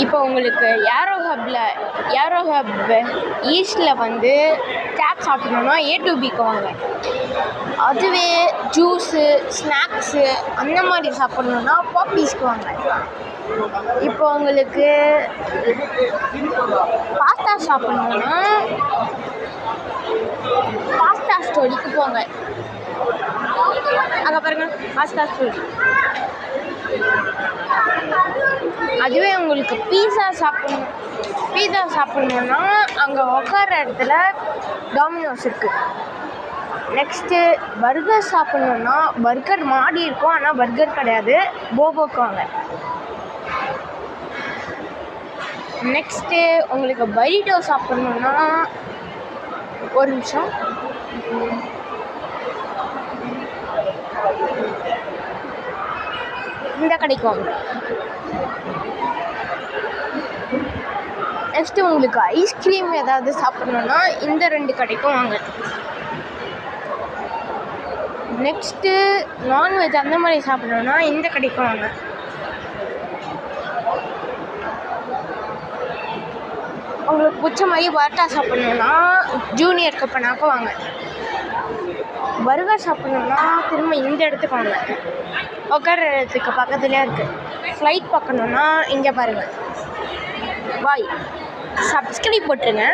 இப்போ உங்களுக்கு aero hub ஈஸ்டில் வந்து கேப் சாப்பிட்ணுன்னா A2Bக்கு வாங்க. அதுவே ஜூஸு ஸ்நாக்ஸு அந்த மாதிரி சாப்பிட்ணுன்னா பாப்பீஸ்க்கு வாங்க. இப்போ உங்களுக்கு பாஸ்தா சாப்பிட்ணுன்னா பாஸ்தா ஸ்டோரிக்கு போங்க. அங்கே பாருங்கள் பாஸ்தா ஸ்டோரி. அதுவே உங்களுக்கு பீஸா சாப்பிட்ணுன்னா அங்கே உட்கார இடத்துல டாமினோஸ் இருக்குது. நெக்ஸ்ட்டு பர்கர் சாப்பிட்ணுன்னா பர்கர் மாடி இருக்கும், ஆனால் பர்கர் கிடையாது, போபோக்கு வாங்க. நெக்ஸ்ட்டு உங்களுக்கு பரிட்டோ சாப்பிட்ணுன்னா ஒரு நிமிஷம், இந்த கடைக்கு வாங்க. நெக்ஸ்ட்டு உங்களுக்கு ஐஸ்கிரீம் ஏதாவது சாப்பிட்ணுன்னா இந்த 2 கடைக்கும் வாங்க. நெக்ஸ்ட்டு நான்வெஜ் அந்த மாதிரி சாப்பிட்ணுன்னா இந்த கடைக்கும் வாங்க. உங்களுக்கு பிடிச்ச மாதிரி பரோட்டா சாப்பிட்ணுன்னா ஜூனியர் கப்பனாக்க வாங்க. பர்கர் சாப்பிட்ணுன்னா திரும்ப இந்த இடத்துக்கு வாங்க, உட்கார இடத்துக்கு பக்கத்துலேயே இருக்குது. ஃப்ளைட் பார்க்கணுன்னா இங்கே பாருங்கள். பாய், சப்ஸ்கிரைப் போட்டுருங்க.